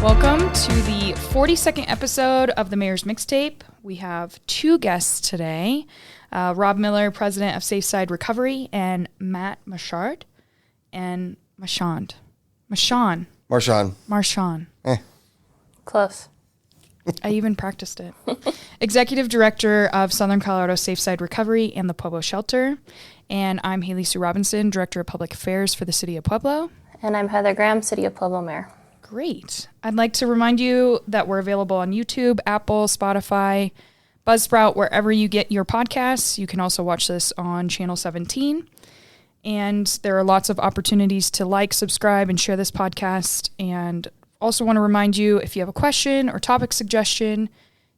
Welcome to the 42nd episode of the Mayor's Mixtape. We have two guests today, Rob Miller, president of Safeside Recovery, and Matt Marchand. Close. I even practiced it. Executive Director of Southern Colorado Safeside Recovery and the Pueblo Shelter. And I'm Haley Sue Robinson, Director of Public Affairs for the City of Pueblo. And I'm Heather Graham, City of Pueblo Mayor. Great. I'd like to remind you that we're available on YouTube, Apple, Spotify, Buzzsprout, wherever you get your podcasts. You can also watch this on Channel 17. And there are lots of opportunities to like, subscribe, and share this podcast. And also want to remind you, if you have a question or topic suggestion,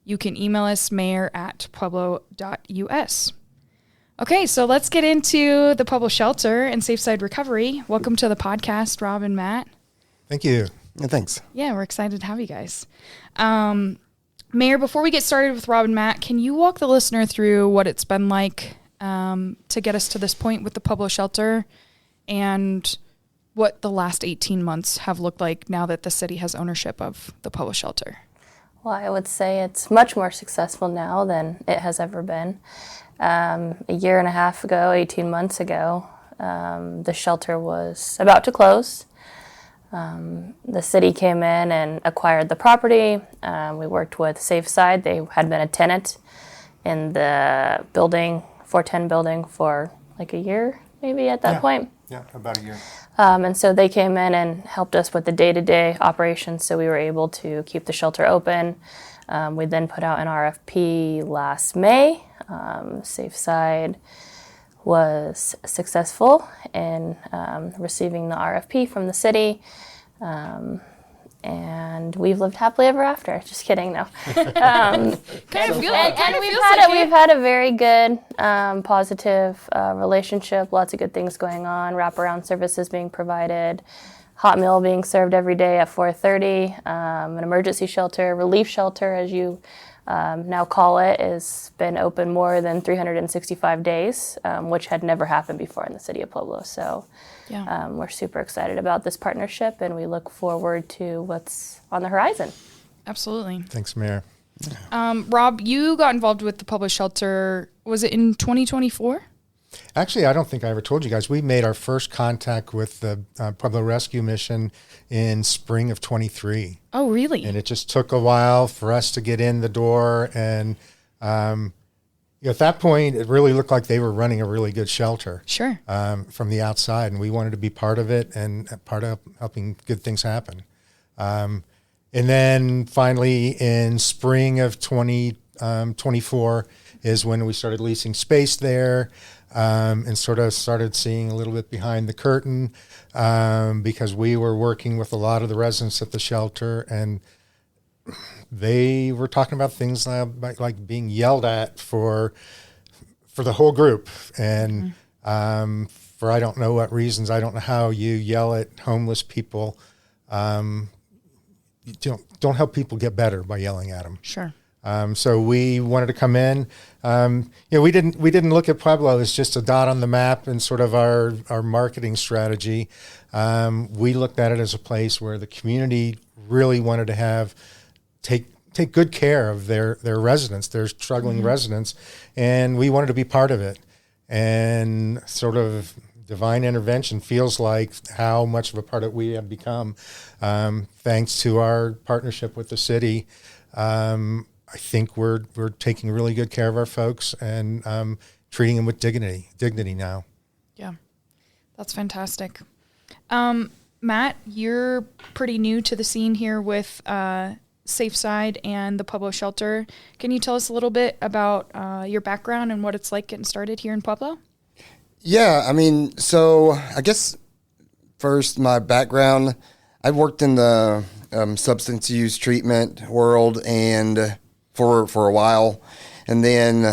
you can email us mayor@pueblo.us. Okay, so let's get into the Pueblo Shelter and Safeside Recovery. Welcome to the podcast, Rob and Matt. Thank you. Yeah, thanks. Yeah, we're excited to have you guys. Mayor, before we get started with Rob and Matt, can you walk the listener through what it's been like to get us to this point with the Pueblo Shelter and what the last 18 months have looked like now that the city has ownership of the Pueblo Shelter? Well, I would say it's much more successful now than it has ever been. A year and a half ago, 18 months ago, the shelter was about to close. The city came in and acquired the property. We worked with Safeside. They had been a tenant in the building, 410 building, for like a year, maybe at that point. Yeah, about a year. And so they came in and helped us with the day-to-day operations, so we were able to keep the shelter open. We then put out an RFP last May. Safeside was successful in receiving the RFP from the city, and we've lived happily ever after. Just kidding, no. We've had a very good, positive relationship. Lots of good things going on. Wraparound services being provided. Hot meal being served every day at 4:30. An emergency shelter, relief shelter, as you now call it, has been open more than 365 days, which had never happened before in the city of Pueblo. So we're super excited about this partnership, and we look forward to what's on the horizon. Absolutely. Thanks, Mayor. Rob, you got involved with the Pueblo Shelter, was it in 2024? Actually, I don't think I ever told you guys. We made our first contact with the Pueblo Rescue Mission in spring of 23. Oh, really? And it just took a while for us to get in the door. And at that point, it really looked like they were running a really good shelter. Sure. From the outside. And we wanted to be part of it and part of helping good things happen. And then finally, in spring of 2024 is when we started leasing space there. And sort of started seeing a little bit behind the curtain because we were working with a lot of the residents at the shelter, and they were talking about things like being yelled at for the whole group, and for I don't know what reasons. I don't know how you yell at homeless people. You don't help people get better by yelling at them. Sure. So we wanted to come in. We didn't look at Pueblo as just a dot on the map and sort of our marketing strategy. We looked at it as a place where the community really wanted to take good care of their residents, their struggling residents, and we wanted to be part of it. And sort of divine intervention feels like how much of a part of it we have become, thanks to our partnership with the city. I think we're taking really good care of our folks and treating them with dignity now. Yeah, that's fantastic. Matt, you're pretty new to the scene here with Safeside and the Pueblo Shelter. Can you tell us a little bit about your background and what it's like getting started here in Pueblo? Yeah, I mean, so I guess first my background, I worked in the substance use treatment world and for a while, and then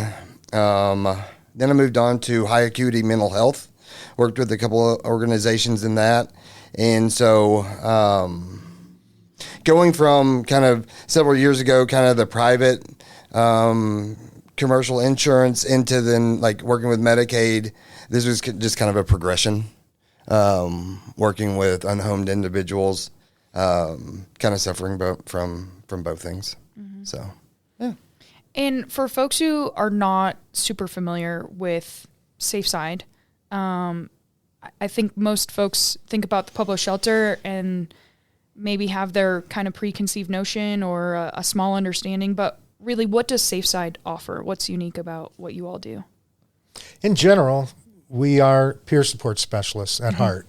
I moved on to high acuity mental health. Worked with a couple of organizations in that, and so going from kind of several years ago, kind of the private commercial insurance into then like working with Medicaid. This was just kind of a progression, working with unhomed individuals. kind of suffering from both things. So, yeah. And for folks who are not super familiar with Safe Side, I think most folks think about the Pueblo shelter and maybe have their kind of preconceived notion or a small understanding, but really, what does Safe Side offer? What's unique about what you all do? In general, we are peer support specialists at heart.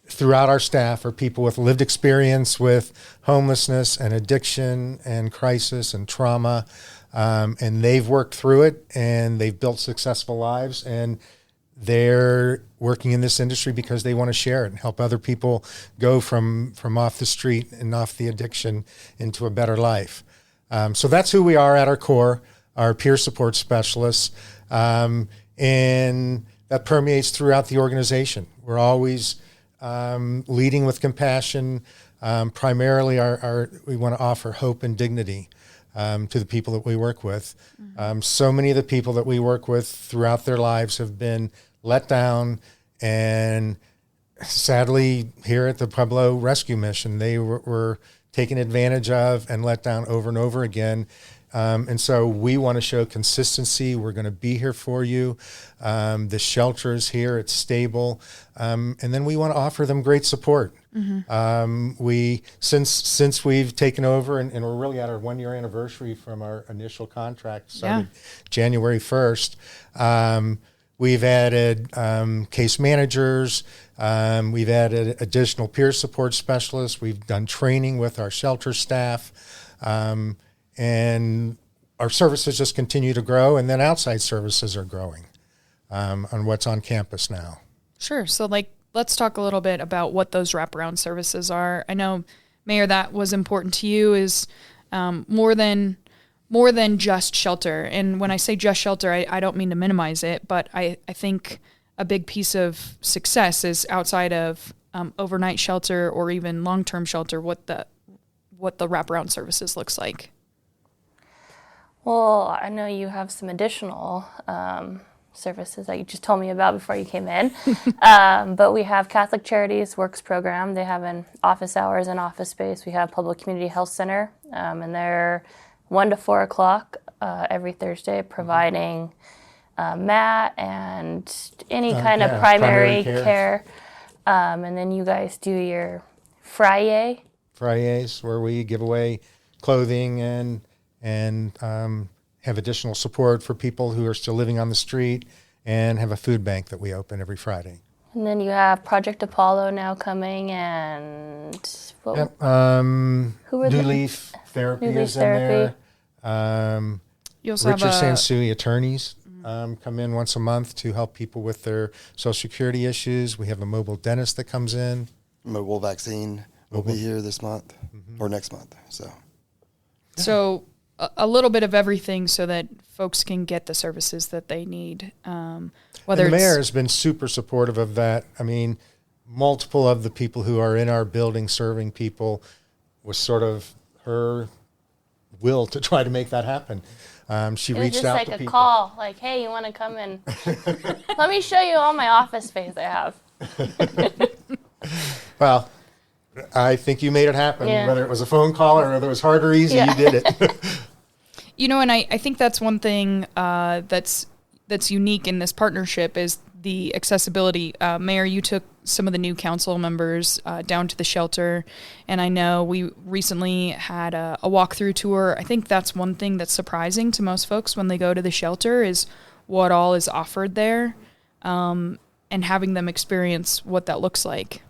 Throughout our staff are people with lived experience with homelessness and addiction and crisis and trauma, and they've worked through it and they've built successful lives, and they're working in this industry because they want to share it and help other people go from off the street and off the addiction into a better life. So that's who we are at our core, our peer support specialists, and that permeates throughout the organization. We're always leading with compassion. Primarily, we want to offer hope and dignity to the people that we work with. So many of the people that we work with throughout their lives have been let down, and sadly, here at the Pueblo Rescue Mission, they were taken advantage of and let down over and over again. And so we want to show consistency. We're going to be here for you. The shelter is here. It's stable. And then we want to offer them great support. Since we've taken over, and we're really at our 1-year anniversary from our initial contract, started January 1st, we've added case managers. We've added additional peer support specialists. We've done training with our shelter staff. And our services just continue to grow, and then outside services are growing on what's on campus now. Sure. So, let's talk a little bit about what those wraparound services are. I know, Mayor, that was important to you, is more than just shelter. And when I say just shelter, I don't mean to minimize it, but I think a big piece of success is outside of overnight shelter or even long-term shelter, what the wraparound services looks like. Well, I know you have some additional services that you just told me about before you came in. But we have Catholic Charities Works program. They have an office hours and office space. We have Pueblo Community Health Center, and they're 1 to 4 o'clock every Thursday, providing mat and any kind of primary care. And then you guys do your Fridays, where we give away clothing and have additional support for people who are still living on the street, and have a food bank that we open every Friday. And then you have Project Apollo now coming, and New Leaf Therapy is in there. You also Richard have Sansui attorneys come in once a month to help people with their Social Security issues. We have a mobile dentist that comes in. Mobile vaccine will be here this month or next month. So a little bit of everything so that folks can get the services that they need. The mayor has been super supportive of that. I mean, multiple of the people who are in our building serving people was sort of her will to try to make that happen. She reached out to people. It was just like a call, like, hey, you want to come in? Let me show you all my office space I have. Well, I think you made it happen. Yeah. Whether it was a phone call or whether it was hard or easy, you did it. And I think that's one thing that's unique in this partnership is the accessibility. Mayor, you took some of the new council members down to the shelter, and I know we recently had a walkthrough tour. I think that's one thing that's surprising to most folks when they go to the shelter is what all is offered there, and having them experience what that looks like.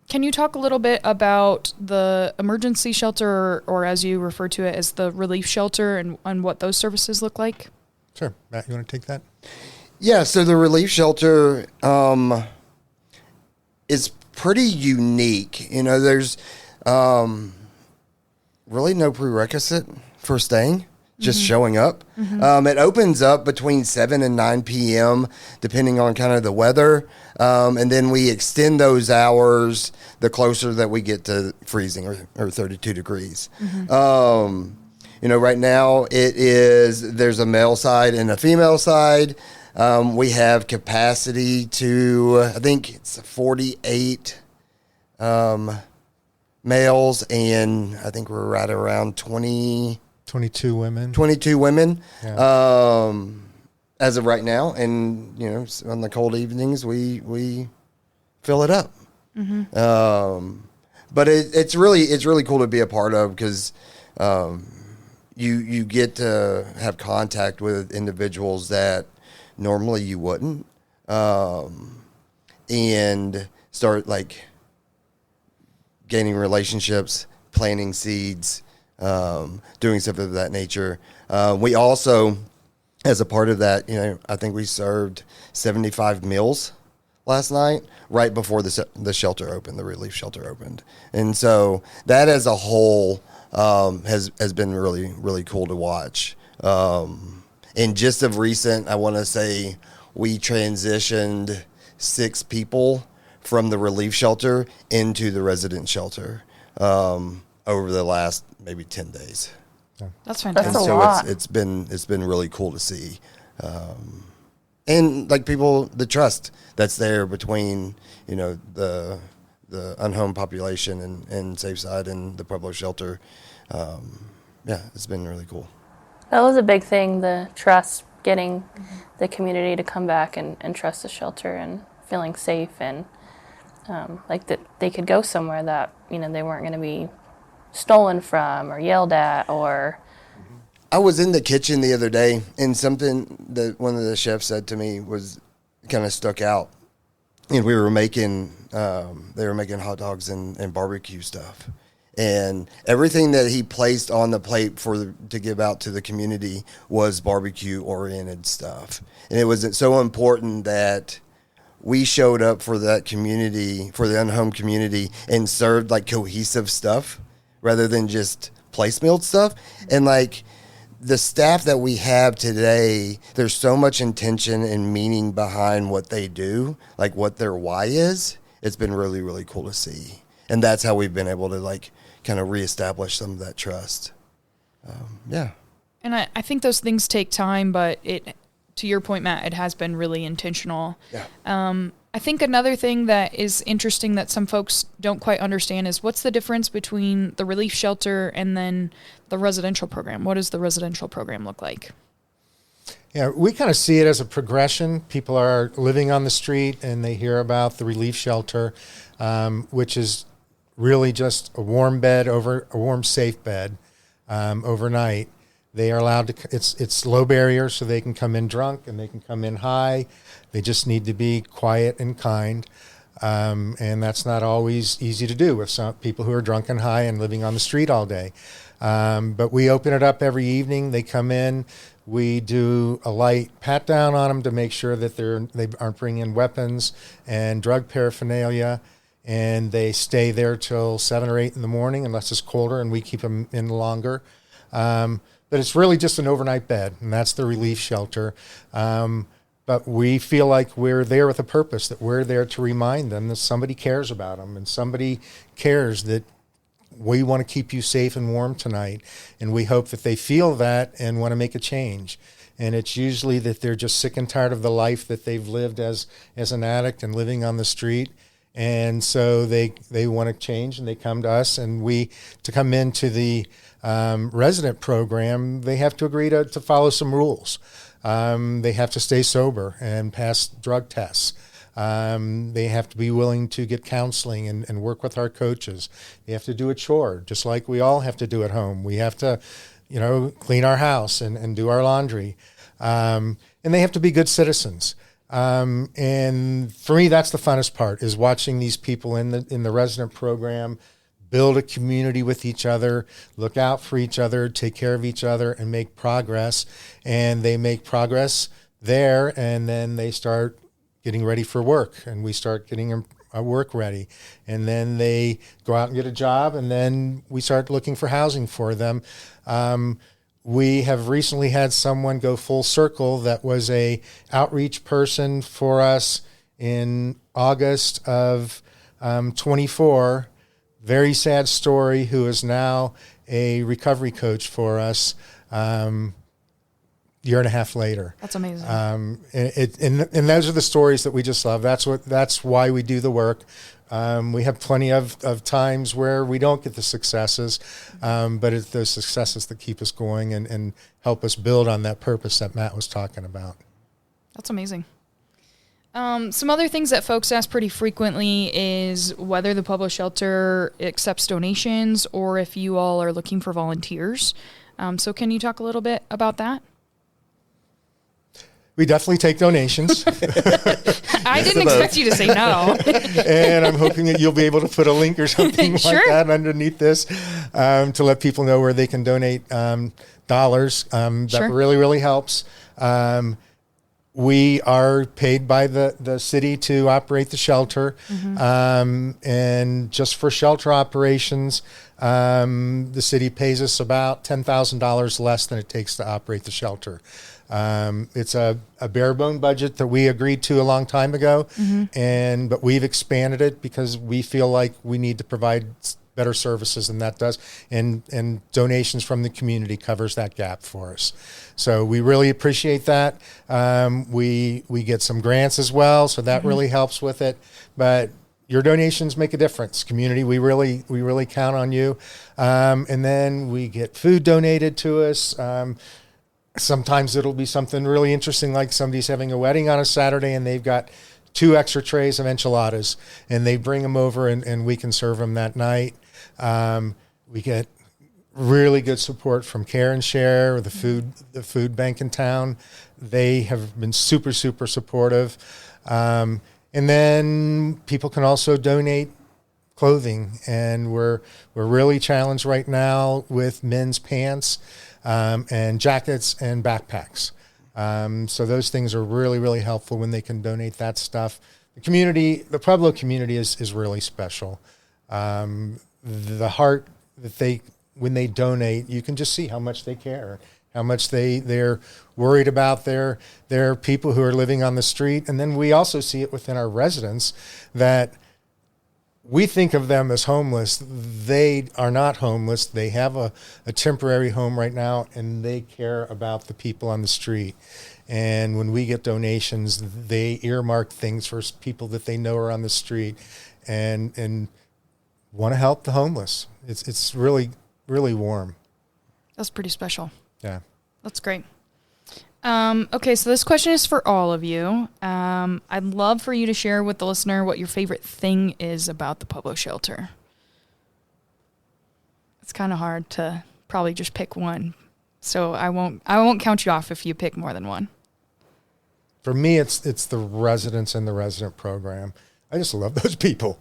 Can you talk a little bit about the emergency shelter, or as you refer to it as the relief shelter, and what those services look like? Sure. Matt, you want to take that? Yeah, so the relief shelter is pretty unique. There's really no prerequisite for staying, just showing up. It opens up between 7 and 9 p.m., depending on kind of the weather. And then we extend those hours the closer that we get to freezing or 32 degrees. Right now there's a male side and a female side. We have capacity to, I think it's 48 males, and I think we're right around 22 women. 22 women. Yeah. As of right now, and on the cold evenings we fill it up. But it's really cool to be a part of, because you get to have contact with individuals that normally you wouldn't, and start like gaining relationships, planting seeds, doing stuff of that nature. We also, as a part of that, I think we served 75 meals last night, right before the shelter opened, the relief shelter opened. And so that as a whole has been really, really cool to watch. And just of recent, I want to say we transitioned 6 people from the relief shelter into the resident shelter over the last maybe 10 days. That's fantastic. That's a So lot. it's been really cool to see, and like people, the trust that's there between the unhomed population and Safe Side and the Pueblo shelter. It's been really cool. That was a big thing, the trust, getting the community to come back and trust the shelter and feeling safe, and like that they could go somewhere that they weren't going to be stolen from or yelled at. Or I was in the kitchen the other day, and something that one of the chefs said to me was kind of stuck out. And we were making, they were making hot dogs and barbecue stuff, and everything that he placed on the plate to give out to the community was barbecue oriented stuff. And it was so important that we showed up for that community, for the unhomed community, and served like cohesive stuff rather than just place meal stuff. And like the staff that we have today, there's so much intention and meaning behind what they do, like what their why is. It's been really, really cool to see. And that's how we've been able to like kind of reestablish some of that trust. And I think those things take time, but to your point, Matt, it has been really intentional. Yeah. I think another thing that is interesting that some folks don't quite understand is what's the difference between the relief shelter and then the residential program? What does the residential program look like? Yeah, we kind of see it as a progression. People are living on the street and they hear about the relief shelter, which is really just a warm bed a warm, safe bed overnight. They are allowed to, it's low barrier, so they can come in drunk and they can come in high. They just need to be quiet and kind. And that's not always easy to do with some people who are drunk and high and living on the street all day. But we open it up every evening. They come in. We do a light pat down on them to make sure that they aren't bringing in weapons and drug paraphernalia. And they stay there till 7 or 8 in the morning unless it's colder, and we keep them in longer. But it's really just an overnight bed, and that's the relief shelter. But we feel like we're there with a purpose, that we're there to remind them that somebody cares about them, and somebody cares that we want to keep you safe and warm tonight. And we hope that they feel that and want to make a change. And it's usually that they're just sick and tired of the life that they've lived as an addict and living on the street. And so they want to change, and they come to us, and to come into the resident program, they have to agree to follow some rules. They have to stay sober and pass drug tests. They have to be willing to get counseling and work with our coaches. They have to do a chore, just like we all have to do at home. We have to, clean our house and do our laundry. And they have to be good citizens. And for me, that's the funnest part, is watching these people in the resident program build a community with each other, look out for each other, take care of each other, and make progress. And they make progress there, and then they start getting ready for work, and we start getting them work ready. And then they go out and get a job, and then we start looking for housing for them. We have recently had someone go full circle that was a outreach person for us in August of 24. Very sad story, who is now a recovery coach for us. year and a half later. That's amazing. And those are the stories that we just love. That's why we do the work. We have plenty of times where we don't get the successes, but it's those successes that keep us going and help us build on that purpose that Matt was talking about. That's amazing. Some other things that folks ask pretty frequently is whether the Pueblo Shelter accepts donations or if you all are looking for volunteers. So can you talk a little bit about that? We definitely take donations. I didn't expect you to say no. And I'm hoping that you'll be able to put a link or something Sure. like that underneath this to let people know where they can donate dollars. That Sure. really, really helps. We are paid by the city to operate the shelter. And just for shelter operations, the city pays us about $10,000 less than it takes to operate the shelter. It's a bare bone budget that we agreed to a long time ago, but we've expanded it because we feel like we need to provide better services than that does, and donations from the community covers that gap for us. So we really appreciate that. We get some grants as well, so that really helps with it. But your donations make a difference, community. We really count on you. And then we get food donated to us. Sometimes it'll be something really interesting, like somebody's having a wedding on a Saturday and they've got 2 extra trays of enchiladas, and they bring them over and we can serve them that night. We get really good support from Care and Share, the food bank in town. They have been super, super supportive. And then people can also donate clothing, and we're really challenged right now with men's pants and jackets and backpacks. So those things are really, really helpful when they can donate that stuff. The Pueblo community is really special. The heart that when they donate, you can just see how much they care, how much they're worried about their people who are living on the street. And then we also see it within our residents that we think of them as homeless. They are not homeless. They have a temporary home right now, and they care about the people on the street. And when we get donations, they earmark things for people that they know are on the street and want to help the homeless. It's really, really warm. That's pretty special. Yeah. That's great. Okay, so this question is for all of you. I'd love for you to share with the listener what your favorite thing is about the Pueblo Shelter. It's kind of hard to probably just pick one, so I won't count you off if you pick more than one. For me, it's the residents and the resident program. I just love those people.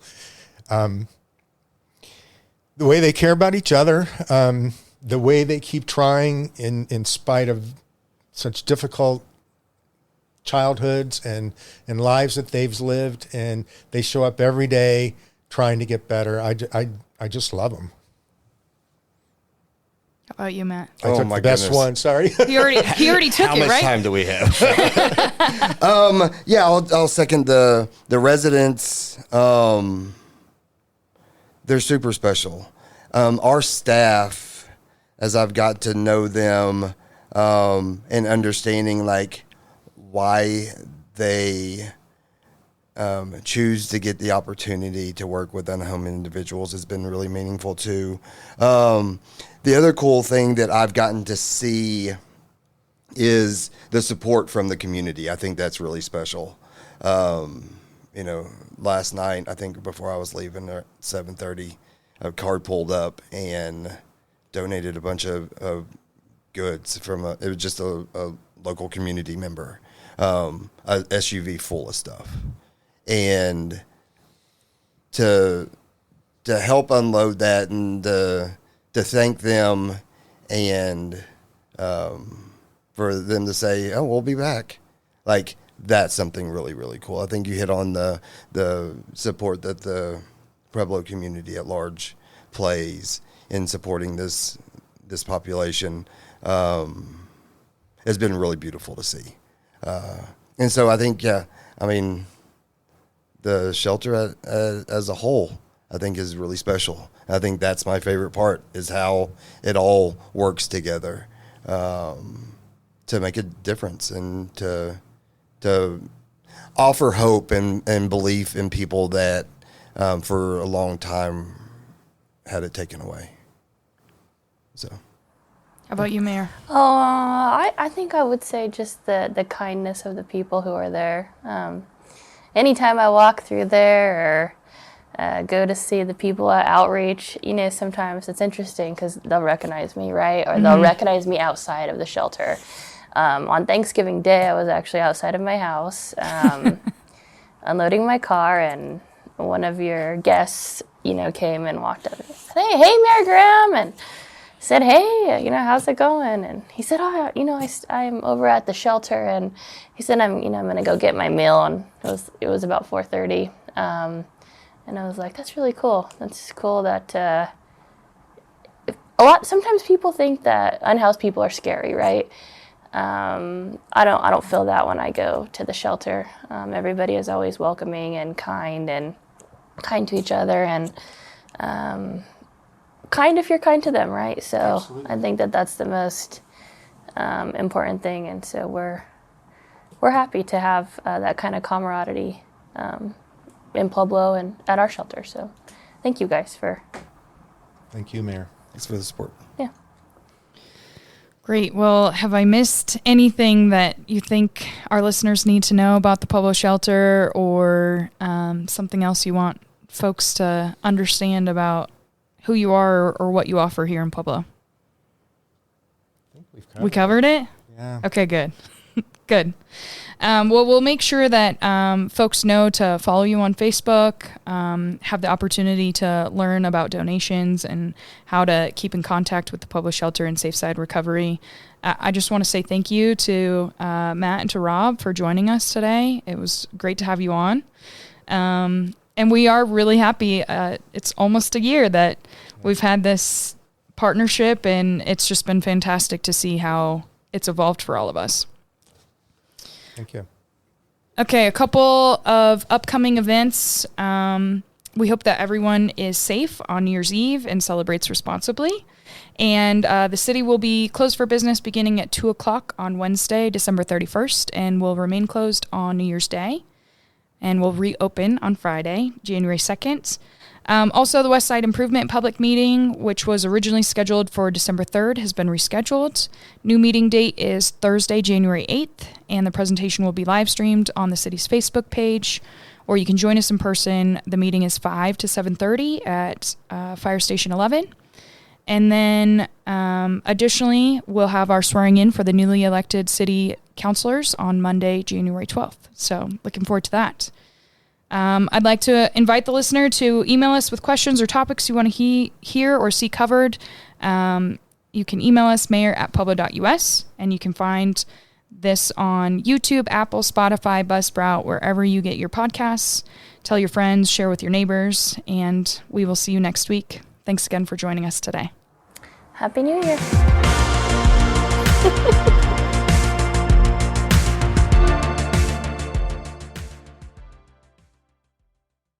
The way they care about each other, the way they keep trying in spite of such difficult childhoods and lives that they've lived, and they show up every day trying to get better. I just love them. How about you, Matt? I took my the best goodness. one. Sorry. He already took How it, much right? time do we have? Yeah, I'll second the residents. They're super special. Our staff, as I've got to know them, and understanding like why they choose to get the opportunity to work with unhomed individuals has been really meaningful too. The other cool thing that I've gotten to see is the support from the community. I think that's really special. Last night, I think before I was leaving at 7:30, a card pulled up and donated a bunch of goods it was just a local community member, a SUV full of stuff. And to help unload that and to thank them and for them to say, oh, we'll be back. Like, that's something really, really cool. I think you hit on the support that the Pueblo community at large plays in supporting this population has been really beautiful to see. And so I think, the shelter as a whole, I think, is really special. I think that's my favorite part, is how it all works together. make a difference and to offer hope and belief in people that for a long time had it taken away. So, How about you, Mayor? I think I would say just the kindness of the people who are there. Anytime I walk through there or go to see the people at Outreach, sometimes it's interesting because they'll recognize me, right? Or they'll recognize me outside of the shelter. On Thanksgiving Day, I was actually outside of my house unloading my car, and one of your guests, came and walked up and said, hey, Mayor Graham, and said, hey, how's it going? And he said, I'm over at the shelter, and he said, I'm going to go get my meal, and it was about 4:30, and I was like, that's really cool. That's cool that sometimes people think that unhoused people are scary, right? I don't feel that when I go to the shelter. Everybody is always welcoming and kind to each other, and kind if you're kind to them, right? So absolutely. I think that's the most important thing, and so we're happy to have that kind of camaraderie in Pueblo and at our shelter. So thank you guys for. Thank you, Mayor. Thanks for the support. Yeah. Great. Well, have I missed anything that you think our listeners need to know about the Pueblo shelter, or something else you want folks to understand about who you are or what you offer here in Pueblo? I think we covered it? Yeah. Okay, good. Good. Well, we'll make sure that folks know to follow you on Facebook, have the opportunity to learn about donations and how to keep in contact with the Pueblo Shelter and Safe Side Recovery. I just want to say thank you to Matt and to Rob for joining us today. It was great to have you on. And we are really happy. It's almost a year that we've had this partnership, and it's just been fantastic to see how it's evolved for all of us. Thank you. Okay, a couple of upcoming events. We hope that everyone is safe on New Year's Eve and celebrates responsibly. And the city will be closed for business beginning at 2 o'clock on Wednesday, December 31st, and will remain closed on New Year's Day. And will reopen on Friday, January 2nd. Also, the West Side Improvement Public Meeting, which was originally scheduled for December 3rd, has been rescheduled. New meeting date is Thursday, January 8th, and the presentation will be live streamed on the city's Facebook page, or you can join us in person. The meeting is 5 to 7:30 at Fire Station 11. And then additionally, we'll have our swearing in for the newly elected city councilors on Monday, January 12th. So looking forward to that. I'd like to invite the listener to email us with questions or topics you want to hear or see covered. You can email us, mayor@pueblo.us, and you can find this on YouTube, Apple, Spotify, Buzzsprout, wherever you get your podcasts. Tell your friends, share with your neighbors, and we will see you next week. Thanks again for joining us today. Happy New Year.